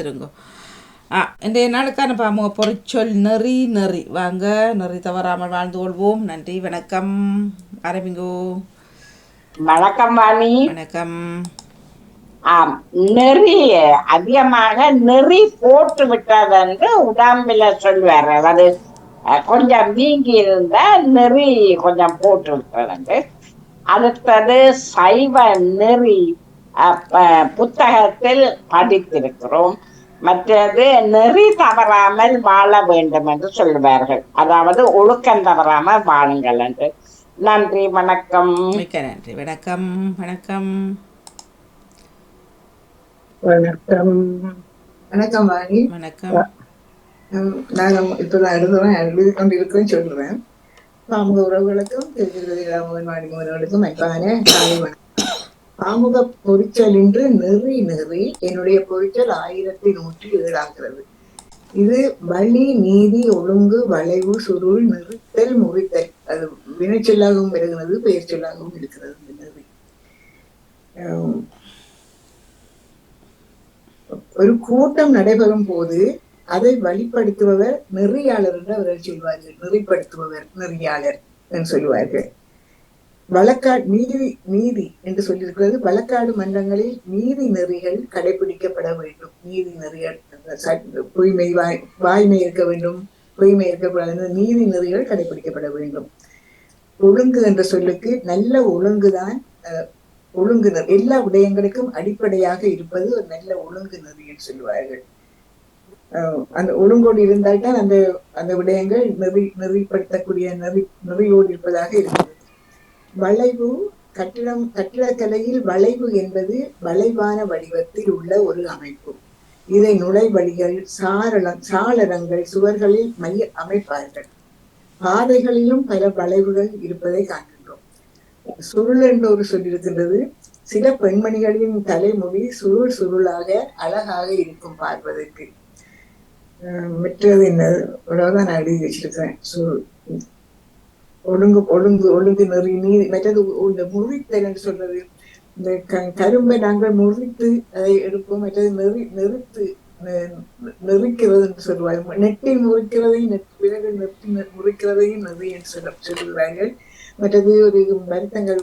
இருங்கோ. இன்றைய நாளுக்கான பாமுக பொறிச்சொல் நெறி நெறி. வாங்க, நெறி தவறாமல் வாழ்ந்து கொள்வோம். நன்றி, வணக்கம். ஆரம்பிங்கோ. வணக்கம் வாணி. வணக்கம். ஆம், நெறி அதிகமாக நெறி போட்டு விட்டதென்று உடம்பில சொல்வார். அதாவது கொஞ்சம் வீங்கி இருந்தா நெறி கொஞ்சம் போட்டு விட்டது. அடுத்தது சைவ நெறி புத்தகத்தில் படித்திருக்கிறோம். மற்றது நெறி தவறாமல் வாழ வேண்டும் என்று சொல்லுவார்கள். அதாவது ஒழுக்கம் தவறாமல் வாழுங்கள் என்று. நன்றி, வணக்கம். மிக்க நன்றி, வணக்கம். வணக்கம். வணக்கம். வணக்கம் வாணி. வணக்கம். நான் இப்பதான் எழுதி கொண்டிருக்கேன்னு சொல்றேன். பாமுக உறவுகளுக்கும் வாணிமோகர்களுக்கும் அன்பான காலை வணக்கம். பாமுக பொறிச்சல் இன்று நெறி நெறி. என்னுடைய பொறிச்சல் 1107 இது வழி, நீதி, ஒழுங்கு, வளைவு, சுருள், நிறுத்தல், முறித்தல். அது வினைச்சொல்லாகவும் வருகிறது, பெயர் சொல்லாகவும் இருக்கிறது. நெறி ஒரு கூட்டம் நடைபெறும் போது அதை வழிப்படுத்துபவர் நெறியாளர் என்று அவர்கள் சொல்வார்கள். நெறிப்படுத்துபவர் நெறியாளர் என்று சொல்லுவார்கள். நீதி நீதி என்று சொல்லியிருக்கிறது. வழக்காடு மன்றங்களில் நீதி நெறிகள் கடைபிடிக்கப்பட வேண்டும். நீதி நெறிகள் பொய்மை, வாய்மை இருக்க வேண்டும், பொய்மை இருக்கக்கூடாது. நீதி நெறிகள் கடைபிடிக்கப்பட வேண்டும். ஒழுங்கு என்ற சொல்லுக்கு நல்ல ஒழுங்குதான். ஒழுங்கு எல்லா விடயங்களுக்கும் அடிப்படையாக இருப்பது ஒரு நல்ல ஒழுங்கு நெறி என்று சொல்லுவார்கள். அந்த ஒழுங்கோடு இருந்தால்தான் அந்த அந்த விடயங்கள் நெறிப்படுத்தக்கூடிய நெறியோடு இருப்பதாக இருக்கிறது. வளைவு, கட்டிடக்கலையில் வளைவு என்பது வளைவான வடிவத்தில் உள்ள ஒரு அமைப்பு. இதை நுழைவழிகள், சாளரங்கள், சுவர்களில் அமைப்பார்கள். பாதைகளிலும் பல வளைவுகள் இருப்பதை காண்கின்றோம். சுருள் என்று ஒரு சொல்லியிருக்கின்றது. சில பெண்மணிகளின் தலைமுடி சுருள் சுருளாக அழகாக இருக்கும் பார்ப்பதற்கு. மற்றது என்னதான் நான் எழுதி வச்சிருக்கேன். ஒழுங்கு ஒழுங்கு ஒழுங்கு நெறி நீதி. மற்றது இந்த முறித்தல் என்று சொல்றது. இந்த கரும்பை நாங்கள் முறித்து அதை எடுப்போம். மற்றது நெறிக்கிறது என்று சொல்லுவாங்க. நெட்டில் முறிக்கிறதையும் பிறகு நெட்டி முறிக்கிறதையும் நெறி என்று சொல்லுவார்கள். மற்றது ஒரு வருத்தங்கள்,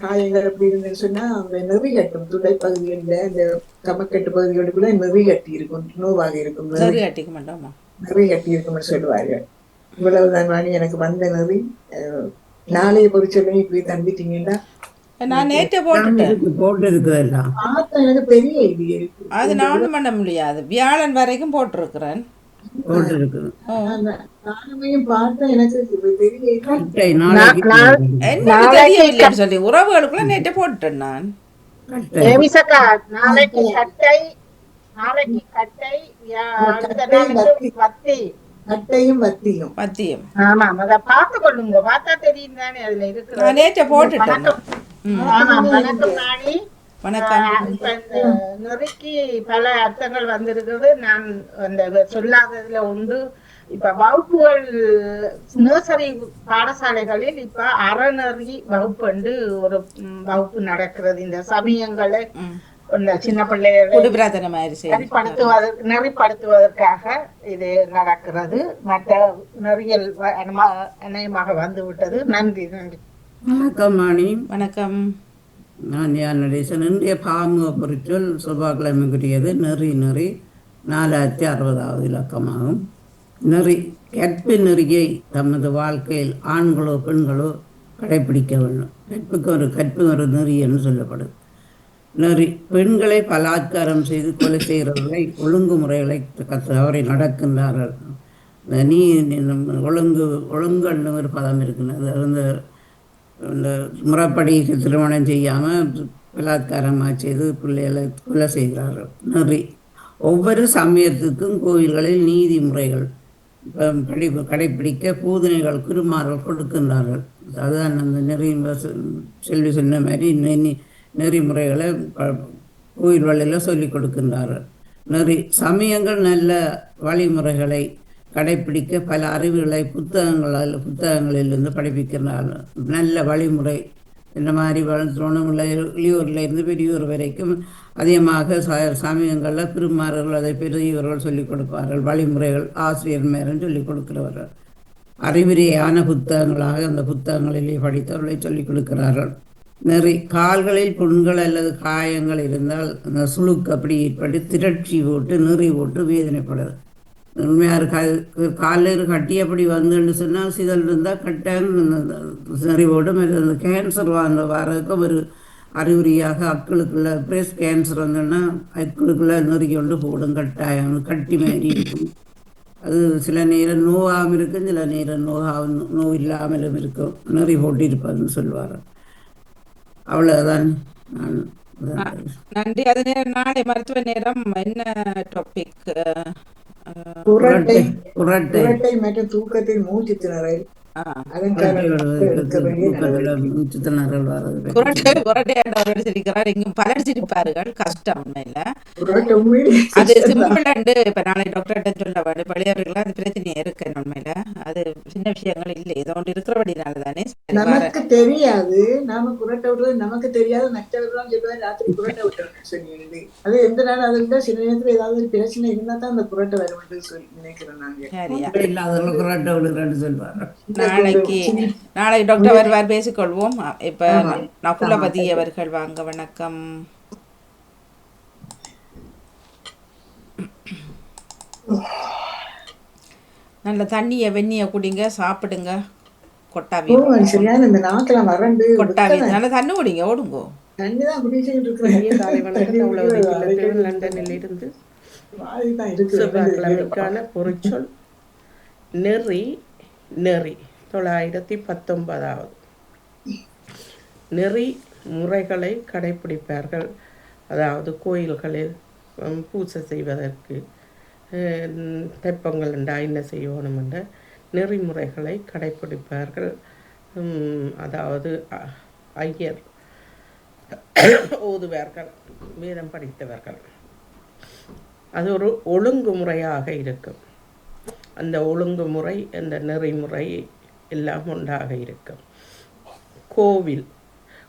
காயங்கள் அப்படி இருந்துன்னு சொன்னா அந்த நெறி கட்டும். துடை பகுதிகளில் இந்த கமக்கட்டு பகுதிகளுக்குள்ள நெறி கட்டி இருக்கும், நோவாக இருக்கும். நெறி கட்டி இருக்கும்னு சொல்லுவார்கள். இவ்வளவுதான் வாணி எனக்கு வந்த நெறி. நாளைய பொறிச்சொல்லை இப்படி தந்துட்டீங்கன்னா நான் நேற்று போட்டுட்டேன். எனக்கு பெரிய ஐடியா இருக்கு. அது நான் ஒன்றும் பண்ண முடியாது. வியாழன் வரைக்கும் போட்டிருக்கிறேன். சொல்லி உறவுகளுக்குள்ள நேற்று போட்டுட்டேன் நான். கட்டையும் வத்தியும். ஆமா, அத பார்த்து கொள்ளுங்க. பார்த்தா தெரியும் தானே அதுல இருக்கு. நான் நேற்று போட்டுட்டேன். நெறிக்கு பல அர்த்தங்கள் வந்திருக்கிறது. நான் அந்த சொல்லாததுல உண்டு. இப்ப வகுப்புகள் நர்சரி பாடசாலைகளில் இப்ப அறநெறி வகுப்பு ஒரு வகுப்பு நடக்கிறது. இந்த சமயங்களை சின்ன பிள்ளைகளை நெறிப்படுத்துவதற்காக இது நடக்கிறது. மற்ற நெறியல் அநேகமாக வந்து விட்டது. நன்றி. நன்றி. வணக்கம் மணி. வணக்கம். நான் நடேசன். இன்றைய பாமுக பொறிச்சொல் செவ்வாய்க்கிழமைக்குரியது நெறி நெறி. 4060வது இலக்கமாகும். நெறி கற்பு நெறியை தமது வாழ்க்கையில் ஆண்களோ பெண்களோ கடைபிடிக்க வேண்டும். கற்பு ஒரு நெறி என்று சொல்லப்படுது. நெறி பெண்களை பலாத்காரம் செய்து கொலை செய்கிறவர்களை ஒழுங்குமுறைகளை தவறி நடக்கின்றார்கள். நீ ஒழுங்குன்னு ஒரு பதம் இருக்கிறது. இந்த முறைப்படி திருமணம் செய்யாமல் பலாத்காரமாக செய்து பிள்ளைகளை கொலை செய்கிறார்கள். நெறி ஒவ்வொரு சமயத்துக்கும் கோயில்களில் நீதிமுறைகள் கடைப்பிடிக்க பூதனைகள் குருமார்கள் கொடுக்கின்றார்கள். அதுதான் அந்த நெறி செல்வி சொன்ன மாதிரி நெறிமுறைகளை கோயில் வழியில் சொல்லிக் கொடுக்கின்றார்கள். நெறி சமயங்கள் நல்ல வழிமுறைகளை கடைப்பிடிக்க பல அறிவுகளை புத்தகங்களிலிருந்து படிப்பிக்கிறார்கள். நல்ல வழிமுறை இந்த மாதிரி வளர்த்தோணும் இளையோரில் இருந்து பெரியோர் வரைக்கும் அதிகமாக சமயங்களில் குருமார்கள் அதை பெரியவர்கள் சொல்லிக் கொடுப்பார்கள், வழிமுறைகள் ஆசிரியர் மேலும் சொல்லிக் கொடுக்கிறவர்கள். அறிவுரையான புத்தகங்களாக அந்த புத்தகங்களிலே படித்தவர்களை சொல்லிக் கொடுக்கிறார்கள். கால்களில் புண்கள் அல்லது காயங்கள் இருந்தால் அந்த சுளுக்கு அப்படி ஏற்பட்டு திரட்சி போட்டு நெறி போட்டு வேதனைப்படுது. உண்மையார் காலில் கட்டி அப்படி வந்துன்னு சொன்னால் சிதல் இருந்தால் கட்டாயம் நெறி போட்டு அந்த கேன்சர் வரதுக்கு ஒரு அறிகுறியாக அக்களுக்குள்ள பிரேஸ்ட் கேன்சர் வந்தோன்னா அக்களுக்குள்ள நெறி கொண்டு போடும், கட்டாயம் கட்டி மாரி இருக்கும். அது சில நேரம் நோகாமல் இருக்கும், சில நேரம் நோய் இல்லாமலும் இருக்கும், நெறி போட்டு இருப்பதுன்னு சொல்லுவார். அவ்வளோதான். நன்றி. அது நேரம் நாளை மருத்துவ நேரம் என்ன டாபிக்? குரட்டை மற்றும் தூக்கத்தில் மூச்சு திணறல். பலர் கஷ்டம் உண்மையில. அது சிம்பிள் அண்டு இப்ப நாளை டாக்டர்கிட்ட சொல்ல வேண்டும் பழையவர்கள் அது பிரச்சனையா இருக்கு உண்மையில. அது சின்ன விஷயங்கள் இல்லை, ஏதோ ஒன்று இருக்கிறபடினால தானே. நமக்கு தெரியாது, நாம குரட்டை விடுறது நமக்கு தெரியாது, மற்றவர்கள் சொல்லுவாங்க ராத்திரி குரட்டை விட்டுறேன்னு சொல்லி. அது எந்த நாள் அது இருந்தா சில நேரத்துல ஏதாவது ஒரு பிரச்சனை இருந்தா தான் அந்த குரட்டை வரும் சொல்லி நினைக்கிறேன் நாங்க. நாளை டாக்டர் வருவார், பேசிக்கொள்வோம். இப்ப நகுலபதி அவர்கள் வாங்க. வணக்கம். நல்ல தண்ணிய வெந்நிய குடிங்க, சாப்பிடுங்க. கொட்டாவி கொட்டாவி நல்ல தண்ணி குடிங்க, ஓடுங்க. லண்டனில் இருந்து செவ்வாய்க்கிழமைக்கான பொறிச்சொல் நெறி. நெறி 919. நெறி முறைகளை கடைப்பிடிப்பார்கள். அதாவது கோயில்களில் பூஜை செய்வதற்கு தெப்பங்கள் என்றா என்ன செய்யணும் என்ற நெறிமுறைகளை கடைப்பிடிப்பார்கள். அதாவது ஐயர் ஓதுவார்கள், வேதம் படித்தவர்கள். அது ஒரு ஒழுங்குமுறையாக இருக்கும். அந்த ஒழுங்குமுறை, அந்த நெறிமுறை எல்லாம் ஒன்றாக இருக்கும்.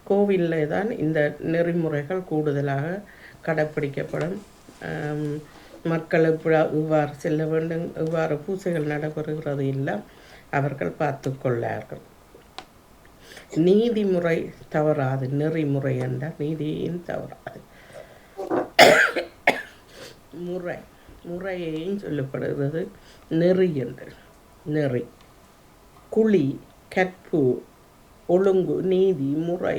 கோவிலில் தான் இந்த நெறிமுறைகள் கூடுதலாக கடைப்பிடிக்கப்படும். மக்கள் இவ்வாறு செல்ல வேண்டும், இவ்வாறு பூஜைகள் நடைபெறுகிறது எல்லாம் அவர்கள் பார்த்து கொள்ளார்கள். நீதிமுறை தவறாது, நெறிமுறை என்றால் நீதியும் தவறாது. முறையையும் சொல்லப்படுகிறது நெறி என்று. நெறி, குழி, கற்பு, ஒழுங்கு, நீதி, முறை,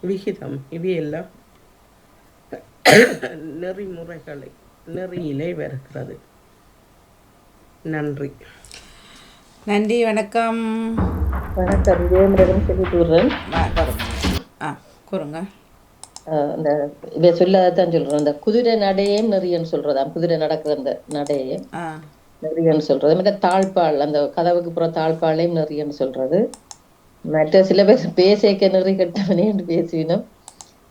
விகிதம் இவையெல்லாம் நெறிமுறைகளை நெறியிலே வருகிறது. நன்றி. நன்றி. வணக்கம். வணக்கம். ஜெயமுருகன் சொல்லி கூறுறேன். கூறுங்க. இந்த இவ சொல்லதான் சொல்றேன். இந்த குதிரை நடையேம் நெறியன்னு சொல்றதாம். குதிரை நடக்கிற அந்த நடையே நெறியன்னு சொல்றது. மற்ற தாழ்பால், அந்த கதவுக்கு புற தாழ்பாலையும் நெறியன்னு சொல்றது. மற்ற சில பேர் பேசேக்க நெறி கெட்டவனேன்னு பேசினோம்,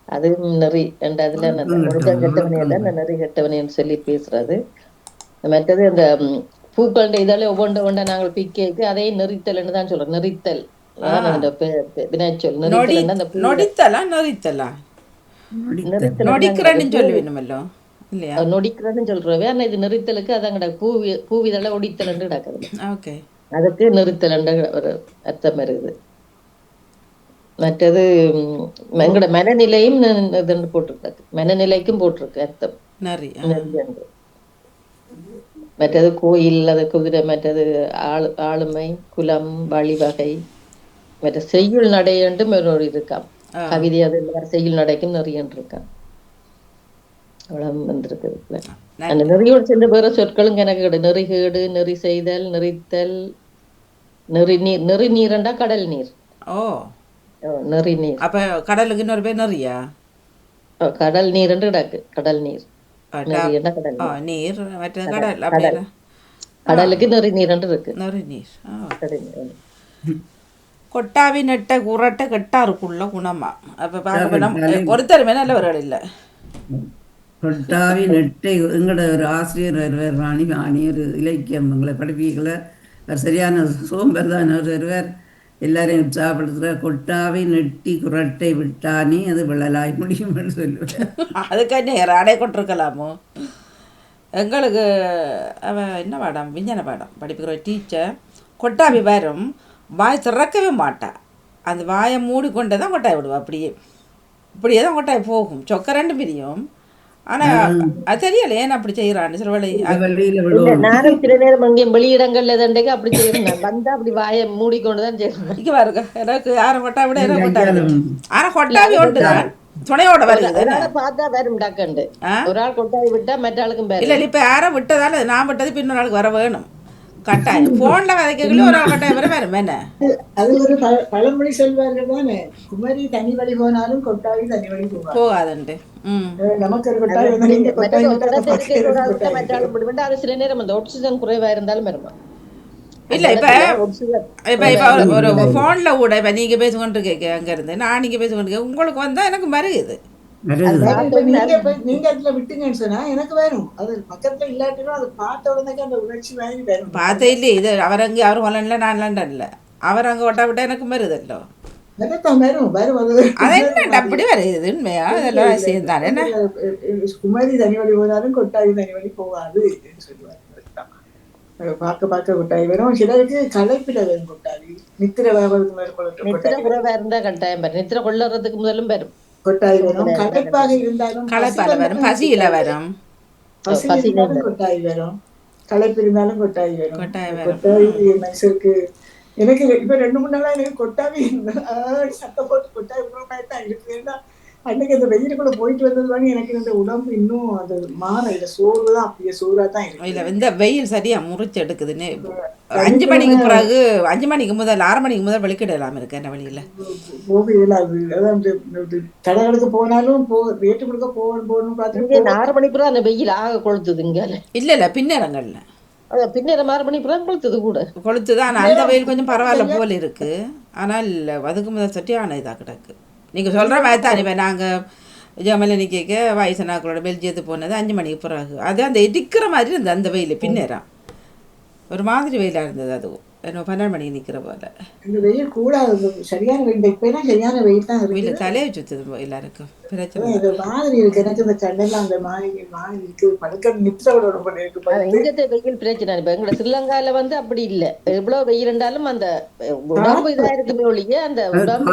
அதுவும் நெறி என்ற அதுல ஒழுக்கம் கெட்டவனே தான் நெறி கெட்டவனேன்னு சொல்லி பேசுறது. மற்றது இந்த பூக்கள் இதாலே ஒவ்வொன்றை நாங்கள் பிக்கேக்கு அதையே நெறித்தல்ன்னு தான் சொல்றோம். நெறித்தல் வினைச்சொல். நொடிக்கிறன்னு சொல்றவே, ஆனா இது நெறித்தலுக்கு அதங்கட பூவிதழ ஒடித்தல் கிடக்குது. அதுக்கு நெறித்தல் ஒரு அர்த்தம் இருக்குது. மற்றது எங்கட மனநிலையும் போட்டிருக்கு, மனநிலைக்கும் போட்டிருக்கு அர்த்தம். மற்றது கோயில், அது குதிரை, மற்றது ஆளுமை, குலம், வழிவகை, மற்ற செய்யுள் நடையண்டும் ஒரு இருக்காம். கவிதை அது செய்யுள் நடைக்கும் நிறைய இருக்காம். அவ்வளவு வந்திருக்கு. அந்த நெறியோடு சேர்ந்த வேற சொற்களும் எனக்கு கிடையாது. நெறிகேடு, நெறி செய்தல், நெறித்தல், நெறி நீர். நெறி நீர்ண்டா கடல் நீர். நெறி நீர். அப்ப கடலுக்கு இன்னொரு பேர் நெறியா? கடல் நீர் என்று கிடக்கு. கடல் நீர். கடலுக்கு நெறி நீர் என்று இருக்கு. கொட்டாவி நெட்ட குரட்ட கெட்டாருக்குள்ள குணமா? அப்ப ஒருத்தருமே நல்லவர்கள் இல்லை. கொட்டாவி நெட்டை எங்களோட ஒரு ஆசிரியர் வருவார், ராணி ஒரு இலக்கியம் எங்களை படிப்பீங்கள, சரியான சோம்பர் தான். ஒருவர் எல்லாரையும் உற்சாகப்படுத்துகிற கொட்டாவை நெட்டி குரட்டை விட்டானே அது விழலாய் முடியும்னு சொல்லுவேன். அதுக்கு என்ன அடை கொண்டிருக்கலாமோ? எங்களுக்கு அவன் என்ன பாடம், விஞ்ஞான பாடம் படிப்புக்கிற டீச்சர் கொட்டாவி வரும், வாய் திறக்கவே மாட்டாள். அந்த வாயை மூடிக்கொண்டே தான் கொட்டாய் விடுவா. இப்படியே தான் கொட்டாய் போகும், சொக்க ரெண்டு பிரியும். ஆனால் அது தெரியல ஏன் அப்படி செய்கிறான்னு சில வேலை. நானும் சில நேரம் அங்கேயும் வெளியிடங்கள்ல தண்டைக்கு அப்படி செய்யணும், வந்தா அப்படி வாயை மூடிக்கொண்டுதான் செய்யணும். இங்கே பாருங்க, எனக்கு யாரும் கொட்டா விட எனக்கு கொட்டாவி. ஆனால் கொட்டாவி ஒன்று தான் துணையோட வருது. பார்த்தா வேறும் டக்குண்டு ஒரு ஆள் கொட்டாவி விட்டா மற்ற ஆளுக்கும் பேர் இல்லை. இப்போ யாரும் விட்டதால நான் விட்டது இன்னொரு ஆளுக்கு வர வேணும் கட்டாயம். போன்ல வதைக்கல ஒரு ஆள் கட்டாயம் வர வேணும். என்ன அது ஒரு பழமொழி சொல்வார்கள் தானே, குமரி தனி வழி போனாலும் கொட்டாவி தனி வழி போகாதுண்டு. நமக்கு ஒரு கொட்டாவி அது சில நேரம் அந்த ஆக்சிஜன் குறைவா இருந்தாலும் வருமா இல்லை. இப்போ ஒரு ஃபோனில் கூட இப்போ நீங்கள் பேசிக்கொண்டு இருக்கீங்க, அங்கேருந்து நான் நீங்கள் பேசிக்கொண்டு உங்களுக்கு வந்தால் எனக்கு மருகுது. நீங்க அதுல விட்டுங்கன்னு சொன்னா எனக்கு வேணும். அது பக்கத்துல இல்லாட்டிலும் அது பார்த்த உடனே அந்த உணர்ச்சி வாங்கி வேணும். பார்த்தே இல்லையே இது அவர் அங்கே அவர் ஹாலண்ட்ல நான் லண்டன்ல அவர் அங்கே ஒட்டா விட்டா எனக்கு மருதல்லோ அப்படி வருது உண்மையா? இதெல்லாம் சேர்ந்தாரு என்ன குமரி தனி வழி போனாலும் கொட்டாவி தனி வழி போகாது சொல்லுவாங்க. பார்க்க பார்க்க கொட்டாவி வரும். சிலருக்கு களைப்பில வரும் கொட்டாவி. நித்திர இருந்தா கட்டாயம் வரும், நித்திர கொள்ளறதுக்கு முதலும் வரும் கொட்டாய் வரும். களைப்பாக இருந்தாலும் களைப்பால வரும், பசியில வரும், கொட்டாய் வரும். களைப்பு இருந்தாலும் கொட்டாய் வரும். கொட்டாய் மனுஷருக்கு எனக்கு இப்ப 2-3 நாளா எனக்கு கொட்டாவி சத்தம் போட்டு கொட்டாய் தான் இருக்கு. அன்னைக்கு அந்த வெயிலுக்குள்ள போயிட்டு வந்தது வாங்க எனக்கு இந்த உடம்பு இன்னும் அது மாற இல்லை, சோர்வுதான் அப்படியே சோறா தான் இருக்கு. இல்ல இந்த வெயில் சரியா முறிச்சு எடுக்குதுன்னு 5 மணிக்கு பிறகு 5 மணிக்கு முதல் 6 மணிக்கு முதல் வெளிக்கிடலாம் இருக்கு என்ன வழியில போக இயலாது. அதான் கடைகளுக்கு போனாலும் ரேட்டு கொடுக்க போகணும் பார்த்து 6 மணிக்கு பிறகு அந்த வெயில் ஆக கொளுத்துதுங்க. இல்ல பின்னரங்கள்ல பின்னேரம் 6 மணி பிறகு கொளுத்துது கூட கொளுத்துதான். ஆனால் அந்த வெயில் கொஞ்சம் பரவாயில்ல போல இருக்கு. ஆனால் அதுக்கு முதல் சட்டியான இதாக கிடக்கு. நீங்கள் சொல்கிற மாதிரி தான். இப்போ நாங்கள் ஜமலினி கேட்க வயசனாக்களோட பெல்ஜியத்துக்கு போனது 5 மணிக்கு பிறகு அது அந்த இடிக்கிற மாதிரி இருந்தது அந்த வெயில். பின்னேரம் ஒரு மாதிரி வெயிலாக இருந்தது. அதுவும் என்ன 12 மணிக்கு நிற்கிற போல. இந்த வெயில் கூட சரியான வெயில். இப்பெல்லாம் சரியான வெயில் தான் இருக்கு. வெயில் தலையை சுற்றுது எல்லாருக்கும் பிரச்சனை மாதிரி இருக்கு. எனக்கு இந்த கண்ணெல்லாம் அந்த மாதிரி இருக்கு. படுக்க நித்திரோட இங்கത്തെ வெயில் பிரச்சனை. இப்ப எங்க ஸ்ரீலங்கால வந்து அப்படி இல்லை. எவ்வளவு வெயில் இருந்தாலும் அந்த உடம்பு இதா இருக்குமே ஒழிய அந்த கடல்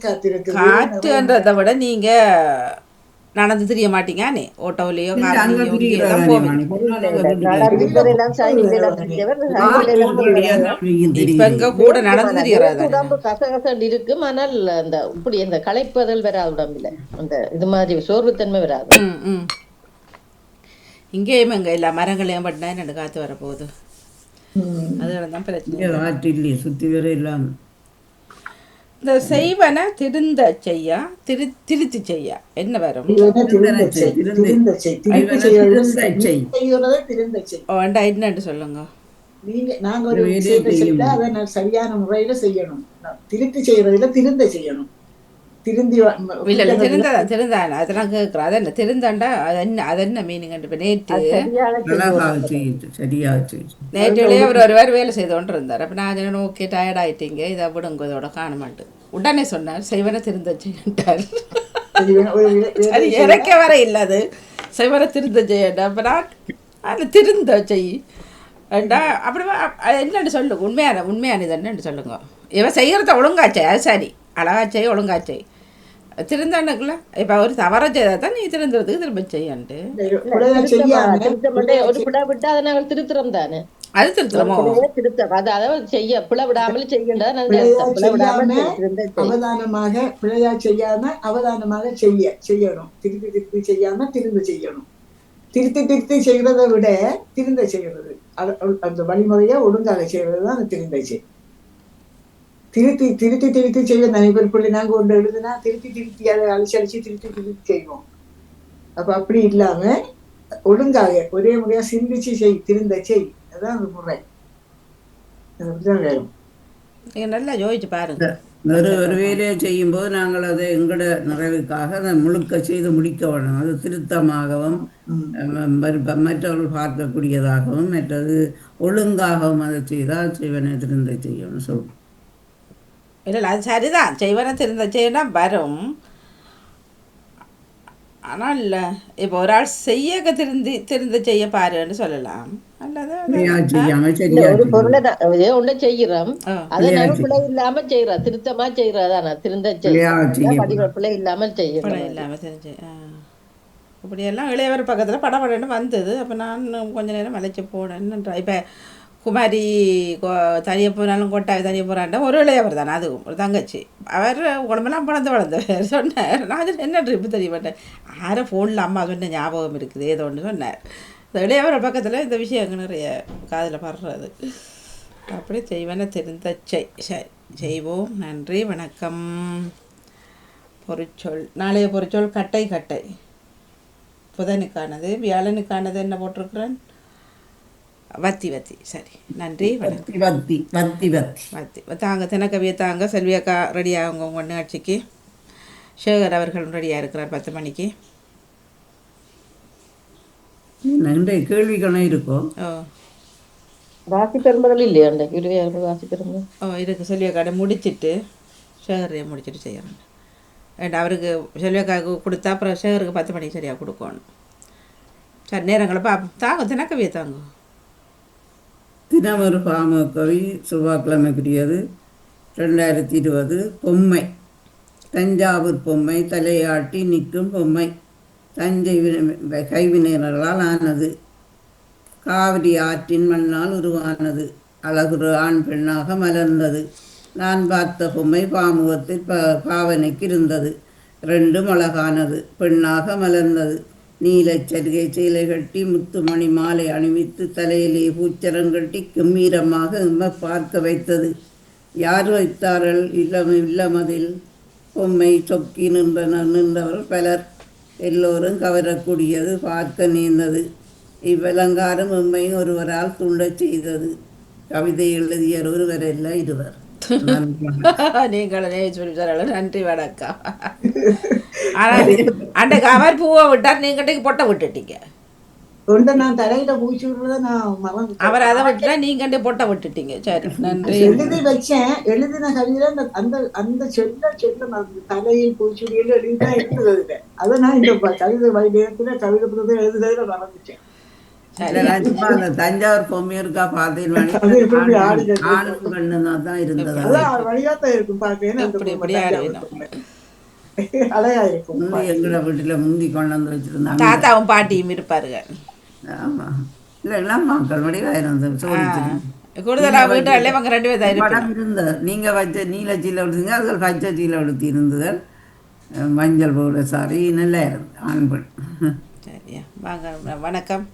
காத்து இருக்குது. காற்றுன்றதை விட நீங்க நடந்து தெரிய மாட்டீங்கன்னு ஓட்டோலயோ இப்ப எங்க கூட நடந்து தெரியறாங்க. உடம்பு கசகசன் இருக்கும். ஆனால் அந்த இப்படி அந்த களைப்பதல் வராது உடம்புல. அந்த இது மாதிரி சோர்வுத்தன்மை வராது. இங்கேயும் எங்க எல்லா மரங்களையும் பட்டினா என்ன காத்து வரப்போகுது. அதுதான் பிரச்சனை. சுத்தி வர இல்லாம இந்த செய்வன திருந்த செய்யா திருத்தி செய்யா என்ன வரும்? என்னன்னு சொல்லுங்க. நாங்க ஒரு விஷயத்தை செய்தா அதை சரியான முறையில செய்யணும். திருத்தி செய்யறதுல திருந்த செய்யணும். திருந்தி இல்ல திருந்தான் அதெல்லாம் கேட்குறோம். அது என்ன திருந்தாண்டா அது என்ன மீனிங்? நேற்று நேற்றுலேயே அவர் ஒருவர் வேலை செய்து கொண்டு இருந்தார். அப்போ நான் சொன்னேன் ஓகே டயர்ட் ஆகிட்டீங்க இதை விடுங்க இதோட காண மாட்டேன். உடனே சொன்னார் செய்வனை திருந்த செய்யிட்டார். அது இறக்க வர இல்லை. அது செய்வனை திருந்த செய்யண்டா. அப்போ நான் அதில் திருந்த செய் அப்படி என்னன்னு சொல்லுங்க. உண்மையான இது என்னன்னு சொல்லுங்க. இவன் செய்கிறத ஒழுங்காச்சே அது சரி, அழகாச்சே ஒழுங்காச்சே. திருந்தானுக்குள்ள இப்ப ஒரு தவற செய்தா தான் நீ திருந்துறதுக்கு திரும்ப செய்யண்டு. ஒரு பிழை விட்டா அதை நாங்கள் திருத்துறோம் தானே. அது திருத்துறோமோ திருத்தம் அதாவது செய்ய பிழை விடாமல் செய்யண்டா. அவதானமாக பிழையா செய்யாம அவதானமாக செய்யணும். திருப்பி திருப்பி செய்யாம திரும்ப செய்யணும். திருத்தி செய்யறதை விட திருந்த செய்யறது அந்த வழிமுறையா ஒழுங்காக செய்யறதுதான் அந்த திருந்த செய். திருத்தி செய்ய நடைபெறக்குள்ள நாங்க ஒன்று எழுதுனா திருத்தி அதை அழிச்சு திருத்தி செய்வோம். அப்ப அப்படி இல்லாம ஒழுங்காக ஒரே முறையா சிந்திச்சு செய், திருந்த செய். அதான் அந்த முறை. அப்படிதான் வேணும். நீங்க நல்லா யோசிச்சு பாருங்க. ஒரு வேலையை செய்யும்போது நாங்கள் அதை எங்களோட நிறைவுக்காக அதை முழுக்க செய்து முடிக்க வேணும். அது திருத்தமாகவும் மற்றவர்கள் பார்க்கக்கூடியதாகவும் மற்றது ஒழுங்காகவும் அதை செய்தால் செய்வனை திருந்த செய்யணும்னு சொல்லுவோம். இல்லை அது சரிதான், செய்வனை திருந்த செய்யணும் வரும். ஆனால் இல்லை இப்போ ஒரு ஆள் செய்ய திருந்த செய்ய பாருன்னு சொல்லலாம். ஒரு பொருளை ஒண்ணு செய்யறோம், அதை பிள்ளை இல்லாம செய்யறோம், திருத்தமா செய்யறதான திருந்த பிள்ளை இல்லாமல் இல்லாம தெரிஞ்சு இப்படியெல்லாம் இளையவர் பக்கத்தில் படப்படன்னு வந்தது. அப்போ நான் கொஞ்ச நேரம் மலைச்சு போனேன்னு. இப்போ குமாரி தனியாக போனாலும் கொட்டாய் தனியாக போகிறான்ட்ட ஒரு இளையவர் தானே, அதுவும் ஒரு தங்கச்சி. அவர் உடம்பெல்லாம் வளர்ந்தவர் சொன்னார். நான் என்ன ட்ரிப்பு தெரிய மாட்டேன், யாரை ஃபோனில் அம்மா சொன்ன ஞாபகம் இருக்குது ஏதோ ஒன்று சொன்னார். இந்த இளையவர் பக்கத்தில் இந்த விஷயம் நிறைய காதில் படுறது. அப்படி செய்வன தெரிந்த சரி செய்வோம். நன்றி, வணக்கம். பொறிச்சொல் நாளைய பொறிச்சொல் கட்டை. கட்டை புதனுக்கானது. வியாழனுக்கானது என்ன போட்டிருக்கிறேன்? வத்தி. வத்தி. சரி, நன்றி, வணக்கம். வத்தி வத்தி வத்தி வத்தி தாங்க. தினக்கவியை தாங்க. செல்வியக்கா ரெடியாக உங்கள் நிகழ்ச்சிக்கு. சேகர் அவர்களும் ரெடியாக இருக்கிறார் 10 மணிக்கு. நன்றி. கேள்விகளே இருக்கும். வாசி பெரும்புகள் இல்லையா? வாசி பெரும்புகள் இருக்குது. செல்வியக்காடை முடிச்சுட்டு சேகரையை முடிச்சுட்டு செய்கிறேன். ஏண்டா அவருக்கு செல்வியக்காவுக்கு கொடுத்தா அப்புறம் சேகருக்கு 10 மணிக்கு சரியாக கொடுக்கணும். சரி, நேரங்களை தாங்க. தினக்கவியை தாங்க. தினம் ஒரு பாம கவி செவ்வாய்க்கிழமைக்குரியது 2020. பொம்மை. தஞ்சாவூர் பொம்மை தலையாட்டி நிற்கும் பொம்மை. தஞ்சை கைவினைஞர்களால் ஆனது. காவிரி ஆற்றின் மண்ணால் உருவானது. அழகுறு ஆண் பெண்ணாக மலர்ந்தது. நான் பார்த்த பொம்மை பாமுகத்தில் பாவனைக்கு இருந்தது. 2ம் அழகானது. பெண்ணாக மலர்ந்தது. நீலச்சரிகை சீலை கட்டி முத்துமணி மாலை அணிவித்து தலையிலே பூச்சரங்கட்டி கம்பீரமாக பார்க்க வைத்தது. யார் வைத்தார்கள்? இல்லமதில் பொம்மை சொக்கி நின்றவர் பலர். எல்லோரும் கவரக்கூடியது, பார்க்க நேர்ந்தது. இவ்வலங்காரம் உண்மையும் ஒருவரால் துண்டச் செய்தது. கவிதை எழுதிய ஒருவரல்ல, இருவர். நீங்கள் சொல்லி நன்றி, வணக்கம். ஆனால் அந்த கவர் பூவை விட்டார், நீங்க பொட்டை விட்டுட்டீங்க. நான் தலையில பூச்சி விடுறத நான் அவர் அதை விட்டுட்டா நீங்க பொட்டை விட்டுட்டீங்க. சரி, நன்றி. எழுதி வச்சேன். எழுதின கவிதை அந்த அந்த சொல்ல தலையில் பூச்சி எழுதிதான் எழுதுறதுல. அதை நான் இந்த கவிதை நேரத்துல கவிதை புத்தகத்தை எழுதுறதுல மறந்துட்டேன். தஞ்சாவூர் பொம்மை இருக்கா பார்த்தேன். இருக்கும் அழகா இருக்கும். எங்கட வீட்டுல முந்தி கொண்டு வந்து வச்சிருந்தாங்க. தாத்தாவும் பாட்டியும் இருப்பாருங்க. ஆமா, இல்ல மக்கள் வடிவாயிருந்து கூடுதலா வீட்டுல இவங்க 2 பேர் படம் இருந்தது. நீங்க வச்ச நீல சீலை எடுத்தீங்க, அதில் பச்சை சீலை எடுத்து இருந்தது. மஞ்சள் போட சாரி நல்லா இருந்து ஆண் பெண். சரியா, வாங்க. வணக்கம்.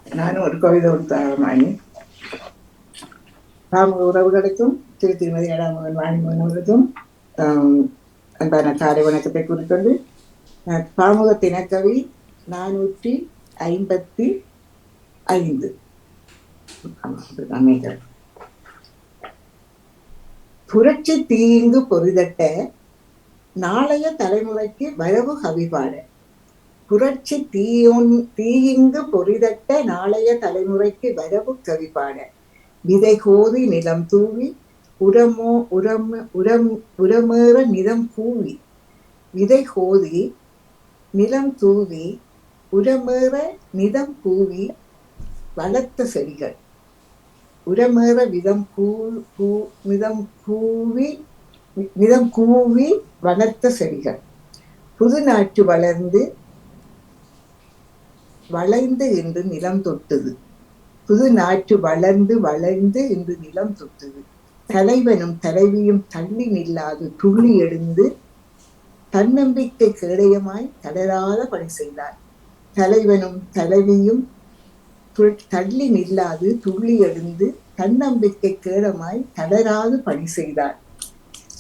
நானும் ஒரு கவிதை கொடுத்தாங்க. ராம உறவுகளுக்கும் திருமதி ஏழாமகன் வாணிமகனுக்கும் அன்பான காலை வணக்கத்தை குறிக்கொண்டு பாமுக தினக்கவி 455. புரட்சி தீங்கு பொறிதட்ட நாளைய தலைமுறைக்கு வரவு கவிபாட. புரட்சி தீயிங்கு பொறிதட்ட நாளைய தலைமுறைக்கு வரவு கவிபாட. விதை கோதி நிலம் தூவி உரமேற நிலம் கூவி. விதை கோதி நிலம் தூவி உரமேற நிதம் கூவி வளர்த்த செடிகள். உரமேற நிதம் கூவி வளர்த்த செடிகள். புதுநாற்று வளைந்து இன்று நிலம் தொட்டது. புது நாற்று வளர்ந்து இன்று நிலம் தொட்டது. தலைவனும் தலைவியும் தள்ளி நில்லாது துள்ளி எழுந்து தன்னம்பிக்கை கேடயமாய் தளராத பணி செய்தார். தலைவனும் தலைவியும் தள்ளி நில்லாது துள்ளி எழுந்து தன்னம்பிக்கை கேடமாய் தளராது பணி செய்தார்.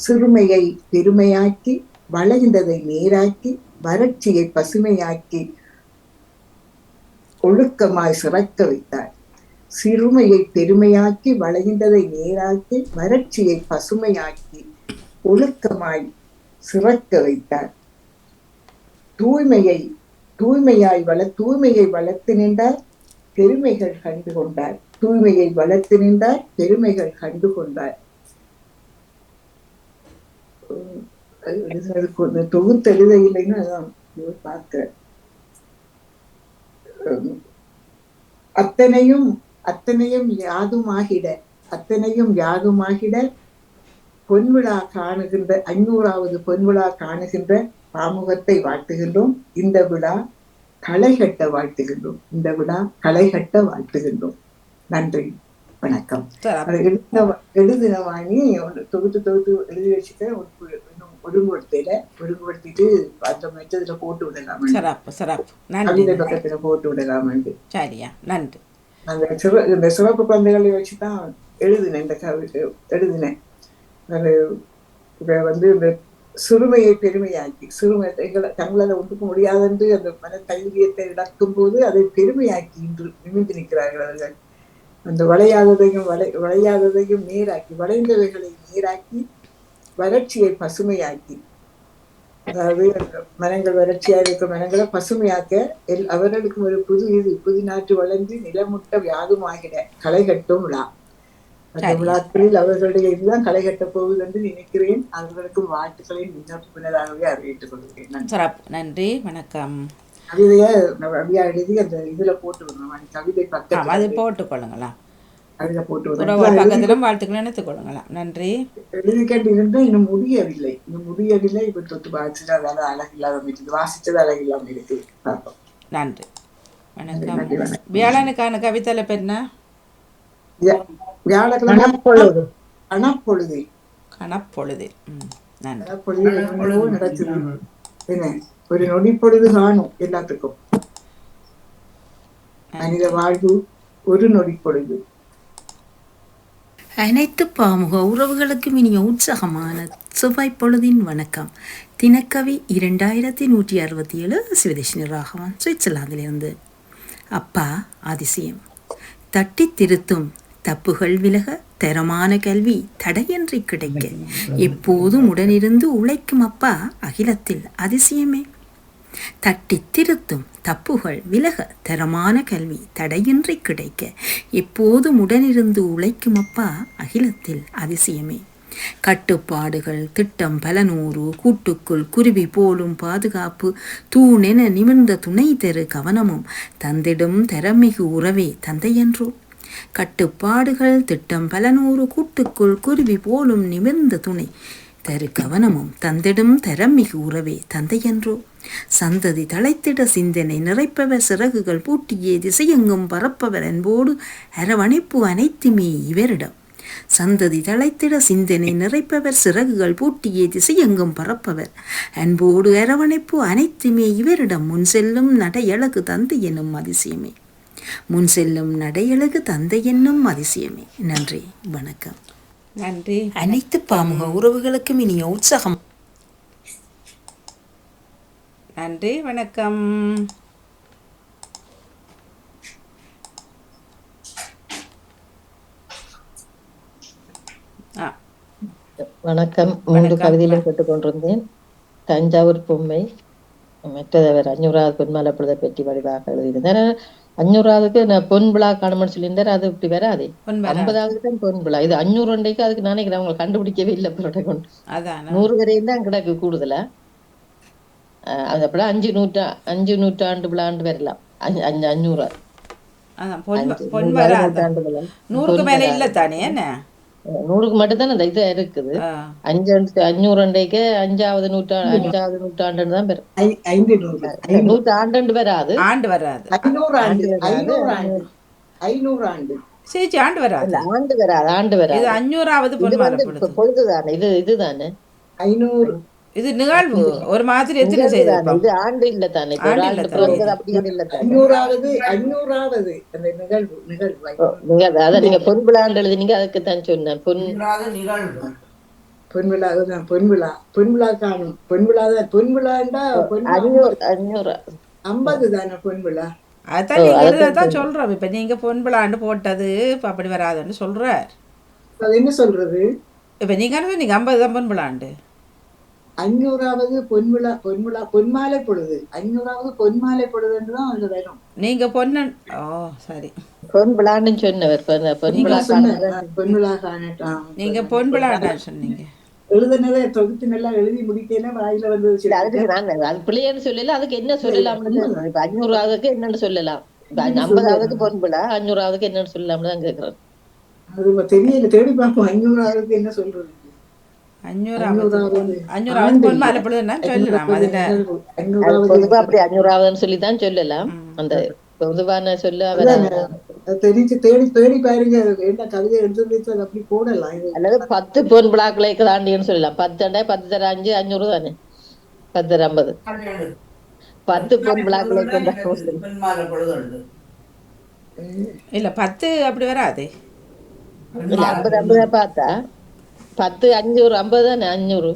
சிறுமையை பெருமையாக்கி வளைந்ததை நேராக்கி வறட்சியை பசுமையாக்கி ஒழுக்கமாய் சிறக்க வைத்தார். சிறுமையை பெருமையாக்கி வளைந்ததை நேராக்கி வறட்சியை பசுமையாக்கி ஒழுக்கமாய் சிறக்க வைத்தார். தூய்மையை வளர்த்து நின்றார், பெருமைகள் கண்டு கொண்டார். தூய்மையை வளர்த்து நின்றார், பெருமைகள் கண்டு கொண்டார். தொகுத்து எழுத இல்லைன்னு அதான் பார்க்கிறேன். அத்தனையும் யாதுமாகிட பொன்விழா காணுகின்ற 500வது பொன்விழா காணுகின்ற பாமுகத்தை வாழ்த்துகின்றோம். இந்த விழா களைகட்ட வாழ்த்துகின்றோம். நன்றி, வணக்கம். எழுதினவாணி தொகுத்து எழுதி வச்சுட்டு ஒழுங்குபடுத்திட்டு அந்த மெச்சதுல போட்டு விடலாம், கவிதை பக்கத்துல போட்டு விடலாம். நன்றி. இந்த சிறப்பு பந்துகளை வச்சுதான் எழுதினேன். இந்த கவிதை எழுதினேன். இந்த சிறுமையை பெருமையாக்கி, தங்களால் ஒன்றுக்க முடியாது என்று அந்த மன தைரியத்தை இழக்கும் போது அதை பெருமையாக்கி இன்று நிமிர்ந்து நிற்கிறார்கள் அவர்கள். அந்த வளையாததையும் நேராக்கி, வளைந்தவைகளை நேராக்கி, வறட்சியை பசுமையாக்கி, அதாவது மரங்கள் வறட்சியா இருக்க மரங்களை பசுமையாக்க அவர்களுக்கும் ஒரு புது நாட்டு வளர்ந்து நிலமுட்ட வியாதுமாகிட களைகட்டும் விழா. அந்த விழாக்களில் அவர்களுடைய இதுதான் களைகட்ட போகுது என்று நினைக்கிறேன். அவர்களுக்கும் வாழ்த்துக்களை முன்னதாகவே அறிவித்துக் கொள்கிறேன். நன்றி, வணக்கம். கவிதைய அப்படியா எழுதி அந்த இதுல போட்டு விடணும், கவிதை பக்கம் அது போட்டுக்கொள்ளுங்களா, அதுல போட்டு பக்கத்திலும் வாழ்த்துக்கள் எடுத்துக் கொள்ளுங்களா. நன்றி. எழுதி கேட்டிருந்தா இன்னும் முடியவில்லை. இப்ப தொட்டு வாசிச்சது அதாவது அழகில்லாம இருக்குது, வாசிச்சது அழகில்லாம இருக்கு. நன்றி, வணக்கம். வியாழனுக்கான கவிதையில பெண்ணா வியாழக்கிழமை கணப்பொழுது. நடக்குது. என்ன ஒரு நொடி பொழுது காணும் எல்லாத்துக்கும். மனித வாழ்வு ஒரு நொடி பொழுது. அனைத்து பாமுக உறவுகளுக்கும் இனிய உற்சாகமான செவ்வாய் பொழுதின் வணக்கம். தினக்கவி 2167 சிவதேஷினி ராகவன், சுவிட்சர்லாந்திலிருந்து. அப்பா அதிசயம். தட்டி திருத்தும் தப்புகள் விலக தரமான கல்வி தடையின்றி கிடைக்க எப்போதும் உடனிருந்து உழைக்கும் அப்பா அகிலத்தில் அதிசயமே. தட்டி திருத்தும் தப்புகள் விலக தரமான கல்வி தடையின்றி கிடைக்க எப்போதும் உடனிருந்து உழைக்கும் அப்பா அகிலத்தில் அதிசயமே. கட்டுப்பாடுகள் திட்டம் பல 100 கூட்டுக்குள் குருவி போலும் பாதுகாப்பு தூணென நிமிர்ந்த துணை தெரு கவனமும் தந்திடும் தரமிகு உறவே தந்தையன்றோ. கட்டுப்பாடுகள் திட்டம் பல 100 கூட்டுக்குள் குருவி போலும் நிமிர்ந்த துணை தரு கவனமும் தந்திடும் தரமிகு உறவே தந்தையன்றோ. சந்ததி தழைத்திட சிந்தனை நிறைப்பவர் சிறகுகள் பூட்டியே திசையெங்கும் பரப்பவர் அன்போடு அரவணைப்பு அனைத்துமே இவரிடம். சந்ததி தழைத்திட சிந்தனை நிறைப்பவர் சிறகுகள் பூட்டியே திசையெங்கும் பரப்பவர் அன்போடு அரவணைப்பு அனைத்துமே இவரிடம். முன் செல்லும் நடையழகு தந்தை என்னும் அதிசயமே. அதிசயமே. நன்றி, வணக்கம். நன்றி. அனைத்து பாமுக உறவுகளுக்கும் இனிய உற்சாகம். நன்றி, வணக்கம். வணக்கம். 3 கவிதையிலும் கேட்டுக்கொண்டிருந்தேன். தஞ்சாவூர் பொம்மை, மற்றவர் 500வது பொன்மாலை பொழுதை பற்றி வடிவாக எழுதியிருந்தேன். 500வதுக்கு நான் பொன் விழா காணும்னு சொல்லியிருந்தாரு. அது இப்படி வராது. 50வது தான் பொன் விழா. இது 500 அதுக்கு நினைக்கிறேன் அவங்க கண்டுபிடிக்கவே இல்லை. 100 வரையும் தான் கிடக்கு கூடுதலா. அது அப்படியே 5 நூற்றாண்டு விழாண்டு வரலாம். 500 நூற்றாண்டு விழா 100க்கு மேல இல்ல தானே. என்ன 100க்கு மட்டும்தான் அந்த இது இருக்குது. 500 5வது நூற்றாண்டு தான் பெறும். 100 ஆண்டு வராது. ஆண்டு வராது. 500 ஆண்டு வராது. ஆண்டு வராது. இது 500வது பொழுதுதானே. இதுதானே 500. இது நிகழ்வு ஒரு மாதிரி எத்தனை செய்திருப்போம். இது ஆண்டு இல்ல தானே. அப்படி இல்ல. 500வது அந்த நிகழ்வு. அத நீங்க பொன் விழாண்டு எழுதினீங்க. அதுக்கு தான் சொன்னேன். பொன்விழா காணும். பொன்விழாண்டா 500 50 தானே பொன்விழா. அதான் நீங்கள் தான் சொல்கிறோம். இப்போ நீங்கள் பொன்புலாண்டு போட்டது இப்போ அப்படி வராதுன்னு சொல்கிறார். அது என்ன சொல்றது? இப்போ நீங்கள் நீங்கள் 50 தான் பொன்புலாண்டு. 500வது பொன்மாலை பொழுது, 500வது பொன்மாலை பொழுது என்றுதான் அதுல வரும். நீங்க பொன்னன். ஓ சரி, பொன் விழான்னு சொன்னவர் பொன்விழா காணட்டான். நீங்க பொன்புலாண்டா சொன்னீங்க. எழுதுனதை தொகுத்து நல்லா எழுதி முடிக்கல, வாயில வந்து அதுக்கு நான் அது பிள்ளைன்னு சொல்லல, அதுக்கு என்ன சொல்லலாம்னு இப்ப 500ஆவதுக்கு என்னன்னு சொல்லலாம், 50ஆவதுக்கு பொன் விழா, 500ஆவதுக்கு என்னன்னு சொல்லலாம்னு தான் கேக்குறேன். அது தெரியல, தேடி பார்ப்போம் 500ஆவதுக்கு என்ன சொல்றது. 500ஆவது பொன்மாலை பொழுதுன்னா சொல்லலாம். அதுல பொதுவா அப்படி 500ஆவதுன்னு சொல்லிதான் சொல்லலாம். அந்த பொதுவான சொல்ல தெரிஞ்சு தேடி தேடி பாருங்க, என்ன கவிதை எடுத்து அப்படி போடலாம். அல்லது 10 பொன் விழாக்களை தாண்டின்னு சொல்லலாம். 10 10 தர 5 500 தானே, 10 தர 50, 10 பொன் விழாக்களை கொண்ட இல்ல 10 அப்படி வராது. 50 50 பார்த்தா 10 500 50 தானே, 500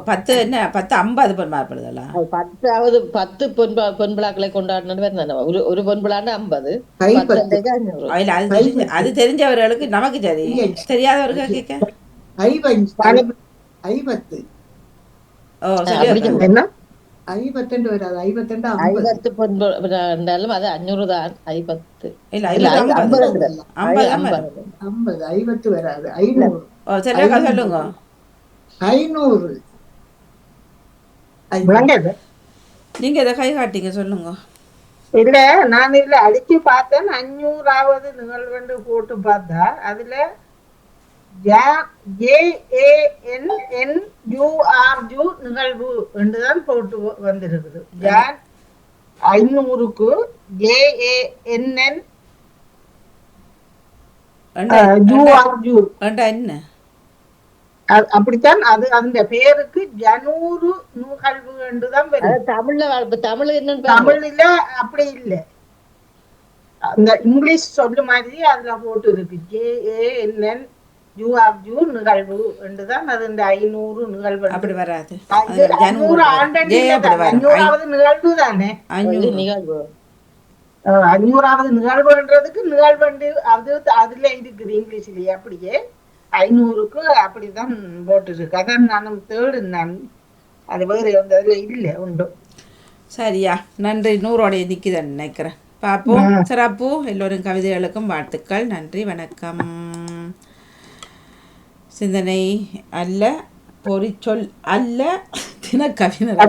10 என்ன 10 50 பொன்மாலை பொழுதெல்லாம் 10ஆவது 10 பொன் விழாக்களை கொண்டாடினது ஒரு பொன் விழான்னு 50, 500. அது தெரிஞ்சவர்களுக்கு நமக்கு சரி, தெரியாதவர்கள் கேட்க 50 வராது. 50 பொன் விழாண்டாலும் அது 500 தான். 50 இல்ல 50 வராது. 500 சொல்லுங்க. 500 நீங்க இதை கை காட்டிங்க சொல்லுங்க. இல்ல நான் இதுல அடிச்சு பார்த்தேன். 500ஆவது நிகழ்வு போட்டு பார்த்தா அதுல JANNURU நிகழ்வு என்றுதான் போட்டு வந்திருக்குது. ஜான் 500க்கு JANNURU என்ன அப்படித்தான் அது, அந்த பேருக்கு ஜனூறு நிகழ்வு என்றுதான் வருது. தமிழ்ல அப்படி இல்லை, அந்த இங்கிலீஷ் சொல்லு மாதிரி அதுல போட்டு இருக்கு JANNURU நிகழ்வு என்றுதான். அது இந்த 500 நிகழ்வு அப்படி வராது. 500 500ஆவது நிகழ்வு தானே. 500ஆவது நிகழ்வுன்றதுக்கு நிகழ்வு அது அதுல இருக்குது இங்கிலீஷ்லயே. அப்படியே 500க்கு அப்படிதான் போட்டுருக்கு. அதான் நானும் தேடுனேன், அது வேறு அதுல இல்லை உண்டு. சரியா, நன்றி. 100ஓடைய நிற்குதுன்னு நினைக்கிறேன். பார்ப்போம். சிறப்பு. எல்லோரும் கவிதைகளுக்கும் வாழ்த்துக்கள். நன்றி, வணக்கம். சிந்தனை அல்ல, பொறிச்சொல் அல்ல, தினக்கவிஞர்